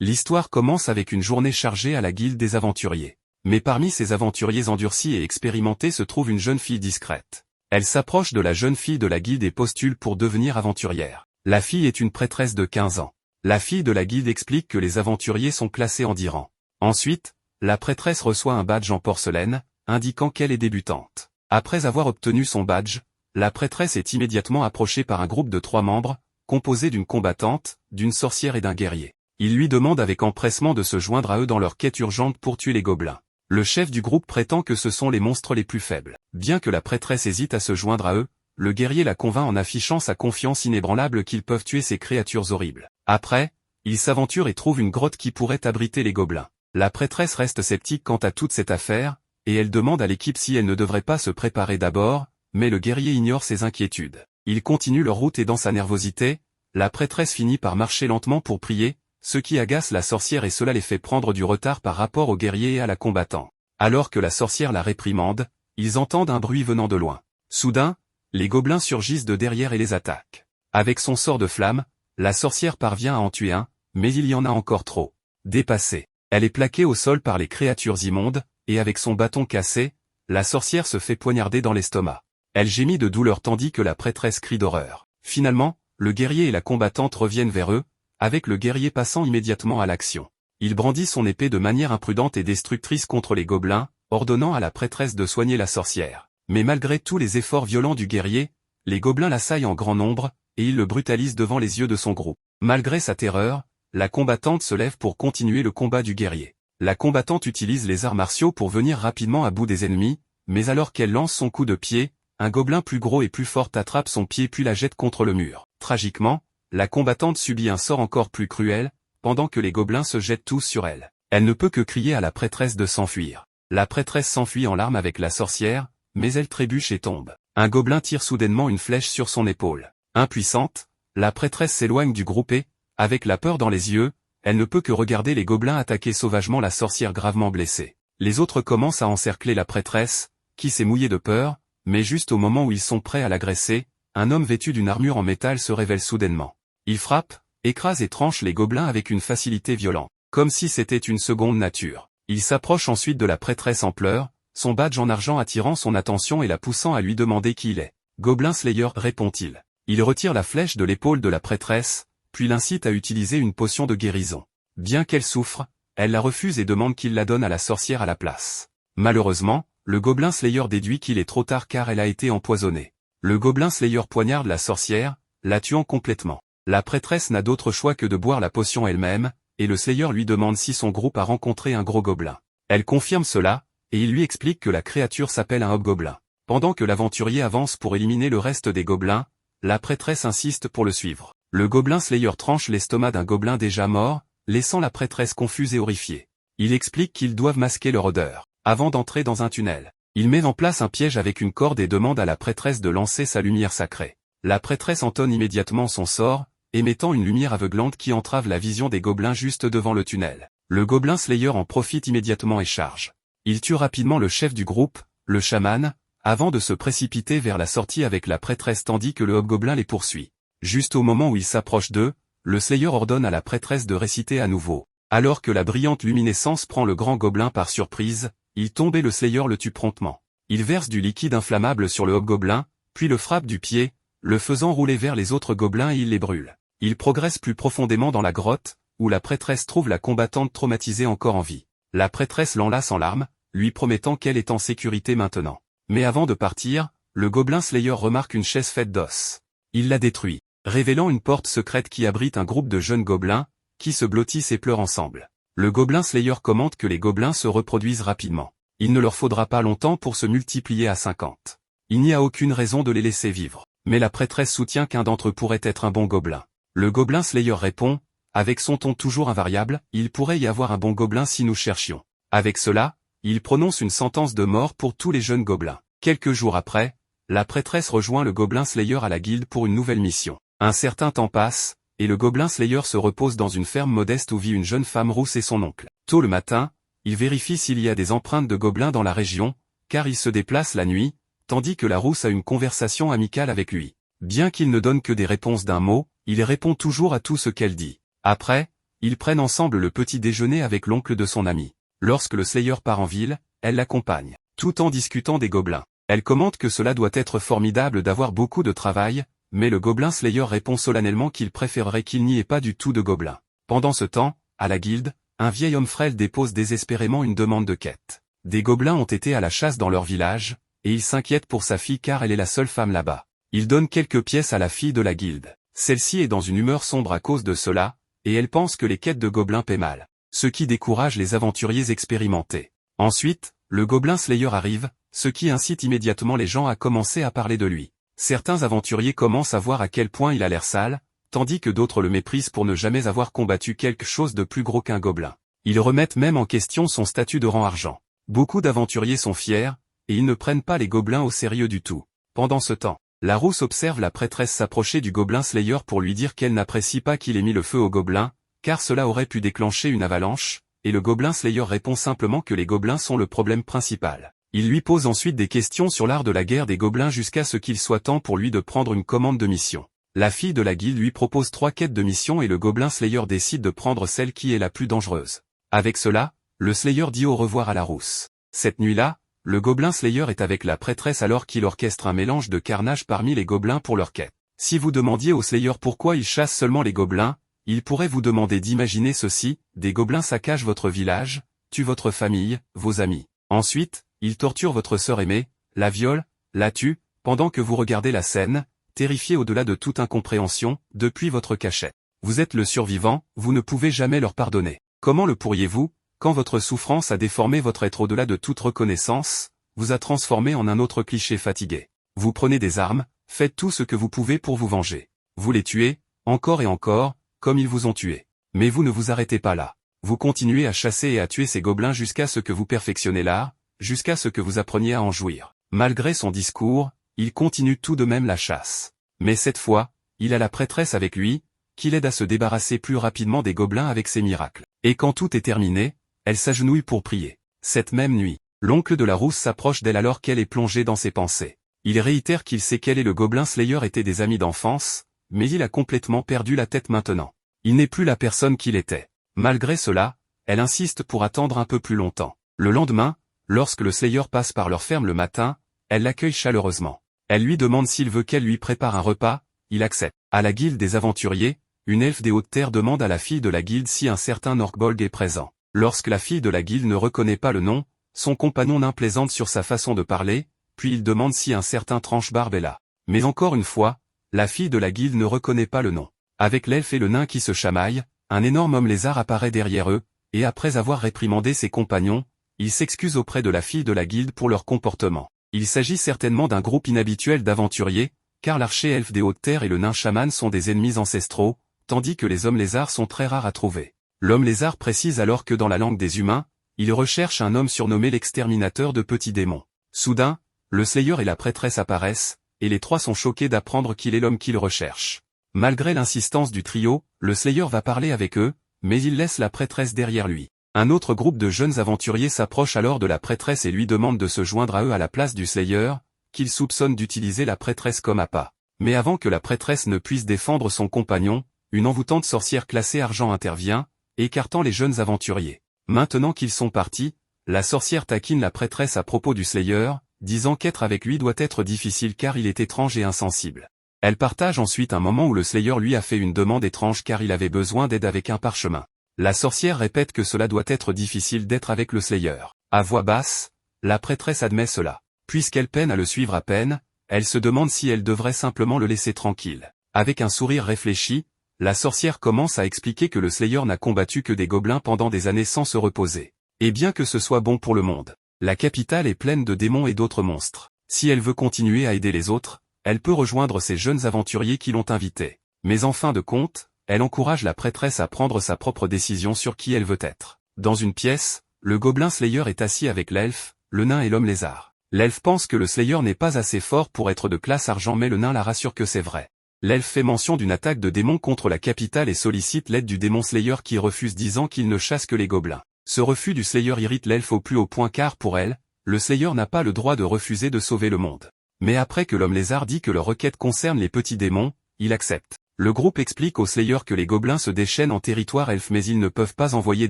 L'histoire commence avec une journée chargée à la guilde des aventuriers. Mais parmi ces aventuriers endurcis et expérimentés se trouve une jeune fille discrète. Elle s'approche de la jeune fille de la guilde et postule pour devenir aventurière. La fille est une prêtresse de 15 ans. La fille de la guilde explique que les aventuriers sont classés en 10 rangs. Ensuite, la prêtresse reçoit un badge en porcelaine, indiquant qu'elle est débutante. Après avoir obtenu son badge, la prêtresse est immédiatement approchée par un groupe de 3 membres, composé d'une combattante, d'une sorcière et d'un guerrier. Ils lui demandent avec empressement de se joindre à eux dans leur quête urgente pour tuer les gobelins. Le chef du groupe prétend que ce sont les monstres les plus faibles. Bien que la prêtresse hésite à se joindre à eux, le guerrier la convainc en affichant sa confiance inébranlable qu'ils peuvent tuer ces créatures horribles. Après, ils s'aventurent et trouvent une grotte qui pourrait abriter les gobelins. La prêtresse reste sceptique quant à toute cette affaire, et elle demande à l'équipe si elle ne devrait pas se préparer d'abord, mais le guerrier ignore ses inquiétudes. Ils continuent leur route et dans sa nervosité, la prêtresse finit par marcher lentement pour prier, ce qui agace la sorcière et cela les fait prendre du retard par rapport au guerrier et à la combattant. Alors que la sorcière la réprimande, ils entendent un bruit venant de loin. Soudain, les gobelins surgissent de derrière et les attaquent. Avec son sort de flamme, la sorcière parvient à en tuer un, mais il y en a encore trop. Dépassée, elle est plaquée au sol par les créatures immondes, et avec son bâton cassé, la sorcière se fait poignarder dans l'estomac. Elle gémit de douleur tandis que la prêtresse crie d'horreur. Finalement, le guerrier et la combattante reviennent vers eux, avec le guerrier passant immédiatement à l'action. Il brandit son épée de manière imprudente et destructrice contre les gobelins, ordonnant à la prêtresse de soigner la sorcière. Mais malgré tous les efforts violents du guerrier, les gobelins l'assaillent en grand nombre, et il le brutalise devant les yeux de son groupe. Malgré sa terreur, la combattante se lève pour continuer le combat du guerrier. La combattante utilise les arts martiaux pour venir rapidement à bout des ennemis, mais alors qu'elle lance son coup de pied, un gobelin plus gros et plus fort attrape son pied puis la jette contre le mur. Tragiquement, la combattante subit un sort encore plus cruel, pendant que les gobelins se jettent tous sur elle. Elle ne peut que crier à la prêtresse de s'enfuir. La prêtresse s'enfuit en larmes avec la sorcière, mais elle trébuche et tombe. Un gobelin tire soudainement une flèche sur son épaule. Impuissante, la prêtresse s'éloigne du groupe et, avec la peur dans les yeux, elle ne peut que regarder les gobelins attaquer sauvagement la sorcière gravement blessée. Les autres commencent à encercler la prêtresse, qui s'est mouillée de peur, mais juste au moment où ils sont prêts à l'agresser, un homme vêtu d'une armure en métal se révèle soudainement. Il frappe, écrase et tranche les gobelins avec une facilité violente, comme si c'était une seconde nature. Il s'approche ensuite de la prêtresse en pleurs, son badge en argent attirant son attention et la poussant à lui demander qui il est. Goblin Slayer, répond-il. Il retire la flèche de l'épaule de la prêtresse, puis l'incite à utiliser une potion de guérison. Bien qu'elle souffre, elle la refuse et demande qu'il la donne à la sorcière à la place. Malheureusement, le Gobelin Slayer déduit qu'il est trop tard car elle a été empoisonnée. Le Gobelin Slayer poignarde la sorcière, la tuant complètement. La prêtresse n'a d'autre choix que de boire la potion elle-même, et le Slayer lui demande si son groupe a rencontré un gros gobelin. Elle confirme cela, et il lui explique que la créature s'appelle un hobgoblin. Pendant que l'aventurier avance pour éliminer le reste des gobelins, la prêtresse insiste pour le suivre. Le Gobelin Slayer tranche l'estomac d'un gobelin déjà mort, laissant la prêtresse confuse et horrifiée. Il explique qu'ils doivent masquer leur odeur, avant d'entrer dans un tunnel. Il met en place un piège avec une corde et demande à la prêtresse de lancer sa lumière sacrée. La prêtresse entonne immédiatement son sort, émettant une lumière aveuglante qui entrave la vision des gobelins juste devant le tunnel. Le Gobelin Slayer en profite immédiatement et charge. Il tue rapidement le chef du groupe, le chaman, avant de se précipiter vers la sortie avec la prêtresse tandis que le hobgoblin les poursuit. Juste au moment où il s'approche d'eux, le Slayer ordonne à la prêtresse de réciter à nouveau. Alors que la brillante luminescence prend le grand gobelin par surprise, il tombe et le Slayer le tue promptement. Il verse du liquide inflammable sur le hobgoblin, puis le frappe du pied, le faisant rouler vers les autres gobelins et il les brûle. Il progresse plus profondément dans la grotte, où la prêtresse trouve la combattante traumatisée encore en vie. La prêtresse l'enlace en larmes, lui promettant qu'elle est en sécurité maintenant. Mais avant de partir, le Gobelin Slayer remarque une chaise faite d'os. Il la détruit, révélant une porte secrète qui abrite un groupe de jeunes gobelins, qui se blottissent et pleurent ensemble. Le Gobelin Slayer commente que les gobelins se reproduisent rapidement. Il ne leur faudra pas longtemps pour se multiplier à 50. Il n'y a aucune raison de les laisser vivre. Mais la prêtresse soutient qu'un d'entre eux pourrait être un bon gobelin. Le Gobelin Slayer répond, avec son ton toujours invariable, il pourrait y avoir un bon gobelin si nous cherchions. Avec cela, il prononce une sentence de mort pour tous les jeunes gobelins. Quelques jours après, la prêtresse rejoint le Gobelin Slayer à la guilde pour une nouvelle mission. Un certain temps passe, et le Gobelin Slayer se repose dans une ferme modeste où vit une jeune femme rousse et son oncle. Tôt le matin, il vérifie s'il y a des empreintes de gobelins dans la région, car il se déplace la nuit, tandis que la rousse a une conversation amicale avec lui. Bien qu'il ne donne que des réponses d'un mot, il répond toujours à tout ce qu'elle dit. Après, Ils prennent ensemble le petit déjeuner avec l'oncle de son ami. Lorsque le Slayer part en ville, elle l'accompagne, tout en discutant des gobelins. Elle commente que cela doit être formidable d'avoir beaucoup de travail, mais le gobelin Slayer répond solennellement qu'il préférerait qu'il n'y ait pas du tout de gobelins. Pendant ce temps, à la guilde, un vieil homme frêle dépose désespérément une demande de quête. Des gobelins ont été à la chasse dans leur village, et il s'inquiète pour sa fille car elle est la seule femme là-bas. Il donne quelques pièces à la fille de la guilde. Celle-ci est dans une humeur sombre à cause de cela, et elle pense que les quêtes de gobelins paient mal, ce qui décourage les aventuriers expérimentés. Ensuite, le gobelin Slayer arrive, ce qui incite immédiatement les gens à commencer à parler de lui. Certains aventuriers commencent à voir à quel point il a l'air sale, tandis que d'autres le méprisent pour ne jamais avoir combattu quelque chose de plus gros qu'un gobelin. Ils remettent même en question son statut de rang argent. Beaucoup d'aventuriers sont fiers, et ils ne prennent pas les gobelins au sérieux du tout. Pendant ce temps, la rousse observe la prêtresse s'approcher du gobelin Slayer pour lui dire qu'elle n'apprécie pas qu'il ait mis le feu au gobelin, car cela aurait pu déclencher une avalanche, et le gobelin Slayer répond simplement que les gobelins sont le problème principal. Il lui pose ensuite des questions sur l'art de la guerre des gobelins jusqu'à ce qu'il soit temps pour lui de prendre une commande de mission. La fille de la guilde lui propose 3 quêtes de mission et le gobelin Slayer décide de prendre celle qui est la plus dangereuse. Avec cela, le Slayer dit au revoir à la rousse. Cette nuit-là, le gobelin Slayer est avec la prêtresse alors qu'il orchestre un mélange de carnage parmi les gobelins pour leur quête. Si vous demandiez au Slayer pourquoi il chasse seulement les gobelins, il pourrait vous demander d'imaginer ceci: des gobelins saccagent votre village, tuent votre famille, vos amis. Ensuite, ils torturent votre sœur aimée, la violent, la tuent, pendant que vous regardez la scène, terrifié au-delà de toute incompréhension, depuis votre cachette. Vous êtes le survivant, vous ne pouvez jamais leur pardonner. Comment le pourriez-vous, quand votre souffrance a déformé votre être au-delà de toute reconnaissance, vous a transformé en un autre cliché fatigué. Vous prenez des armes, faites tout ce que vous pouvez pour vous venger. Vous les tuez, encore et encore, comme ils vous ont tué. Mais vous ne vous arrêtez pas là. Vous continuez à chasser et à tuer ces gobelins jusqu'à ce que vous perfectionnez l'art, jusqu'à ce que vous appreniez à en jouir. Malgré son discours, il continue tout de même la chasse. Mais cette fois, il a la prêtresse avec lui, qui l'aide à se débarrasser plus rapidement des gobelins avec ses miracles. Et quand tout est terminé, elle s'agenouille pour prier. Cette même nuit, l'oncle de la rousse s'approche d'elle alors qu'elle est plongée dans ses pensées. Il réitère qu'il sait qu'elle et le gobelin Slayer étaient des amis d'enfance, mais il a complètement perdu la tête maintenant. Il n'est plus la personne qu'il était. Malgré cela, elle insiste pour attendre un peu plus longtemps. Le lendemain, lorsque le Slayer passe par leur ferme le matin, elle l'accueille chaleureusement. Elle lui demande s'il veut qu'elle lui prépare un repas, il accepte. À la guilde des aventuriers, une elfe des hautes terres demande à la fille de la guilde si un certain Orkbold est présent. Lorsque la fille de la guilde ne reconnaît pas le nom, son compagnon nain plaisante sur sa façon de parler, puis il demande si un certain Tranche-Barbe est là. Mais encore une fois, la fille de la guilde ne reconnaît pas le nom. Avec l'elfe et le nain qui se chamaillent, un énorme homme lézard apparaît derrière eux, et après avoir réprimandé ses compagnons, il s'excuse auprès de la fille de la guilde pour leur comportement. Il s'agit certainement d'un groupe inhabituel d'aventuriers, car l'archer elfe des hautes terres et le nain chaman sont des ennemis ancestraux, tandis que les hommes lézards sont très rares à trouver. L'homme lézard précise alors que dans la langue des humains, il recherche un homme surnommé l'exterminateur de petits démons. Soudain, le Slayer et la prêtresse apparaissent, et les trois sont choqués d'apprendre qu'il est l'homme qu'ils recherchent. Malgré l'insistance du trio, le Slayer va parler avec eux, mais il laisse la prêtresse derrière lui. Un autre groupe de jeunes aventuriers s'approche alors de la prêtresse et lui demande de se joindre à eux à la place du Slayer, qu'il soupçonne d'utiliser la prêtresse comme appât. Mais avant que la prêtresse ne puisse défendre son compagnon, une envoûtante sorcière classée argent intervient, écartant les jeunes aventuriers. Maintenant qu'ils sont partis, la sorcière taquine la prêtresse à propos du Slayer, disant qu'être avec lui doit être difficile car il est étrange et insensible. Elle partage ensuite un moment où le Slayer lui a fait une demande étrange car il avait besoin d'aide avec un parchemin. La sorcière répète que cela doit être difficile d'être avec le Slayer. À voix basse, la prêtresse admet cela. Puisqu'elle peine à le suivre à peine, elle se demande si elle devrait simplement le laisser tranquille. Avec un sourire réfléchi, la sorcière commence à expliquer que le Slayer n'a combattu que des gobelins pendant des années sans se reposer. Et bien que ce soit bon pour le monde, la capitale est pleine de démons et d'autres monstres. Si elle veut continuer à aider les autres, elle peut rejoindre ces jeunes aventuriers qui l'ont invitée. Mais en fin de compte, elle encourage la prêtresse à prendre sa propre décision sur qui elle veut être. Dans une pièce, le gobelin Slayer est assis avec l'elfe, le nain et l'homme lézard. L'elfe pense que le Slayer n'est pas assez fort pour être de classe argent mais le nain la rassure que c'est vrai. L'elfe fait mention d'une attaque de démons contre la capitale et sollicite l'aide du démon Slayer qui refuse disant qu'il ne chasse que les gobelins. Ce refus du Slayer irrite l'elfe au plus haut point car pour elle, le Slayer n'a pas le droit de refuser de sauver le monde. Mais après que l'homme lézard dit que leur requête concerne les petits démons, il accepte. Le groupe explique aux Slayers que les gobelins se déchaînent en territoire elfe mais ils ne peuvent pas envoyer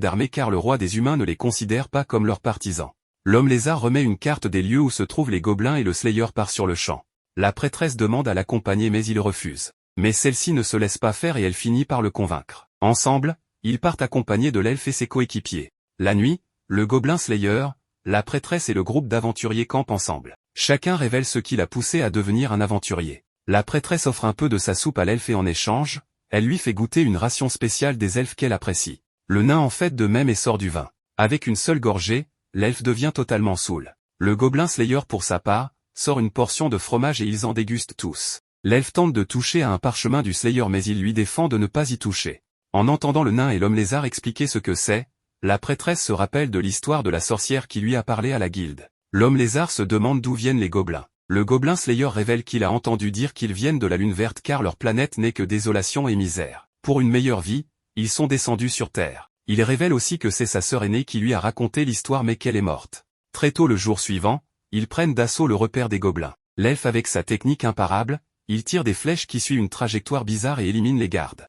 d'armée car le roi des humains ne les considère pas comme leurs partisans. L'homme lézard remet une carte des lieux où se trouvent les gobelins et le Slayer part sur le champ. La prêtresse demande à l'accompagner mais il refuse. Mais celle-ci ne se laisse pas faire et elle finit par le convaincre. Ensemble, ils partent accompagnés de l'elfe et ses coéquipiers. La nuit, le gobelin Slayer, la prêtresse et le groupe d'aventuriers campent ensemble. Chacun révèle ce qui l'a poussé à devenir un aventurier. La prêtresse offre un peu de sa soupe à l'elfe et en échange, elle lui fait goûter une ration spéciale des elfes qu'elle apprécie. Le nain en fait de même et sort du vin. Avec une seule gorgée, l'elfe devient totalement saoul. Le gobelin Slayer pour sa part, sort une portion de fromage et ils en dégustent tous. L'elfe tente de toucher à un parchemin du Slayer mais il lui défend de ne pas y toucher. En entendant le nain et l'homme lézard expliquer ce que c'est, la prêtresse se rappelle de l'histoire de la sorcière qui lui a parlé à la guilde. L'homme lézard se demande d'où viennent les gobelins. Le gobelin Slayer révèle qu'il a entendu dire qu'ils viennent de la Lune verte car leur planète n'est que désolation et misère. Pour une meilleure vie, ils sont descendus sur Terre. Il révèle aussi que c'est sa sœur aînée qui lui a raconté l'histoire mais qu'elle est morte. Très tôt le jour suivant, ils prennent d'assaut le repère des gobelins. L'elfe avec sa technique imparable, il tire des flèches qui suivent une trajectoire bizarre et élimine les gardes.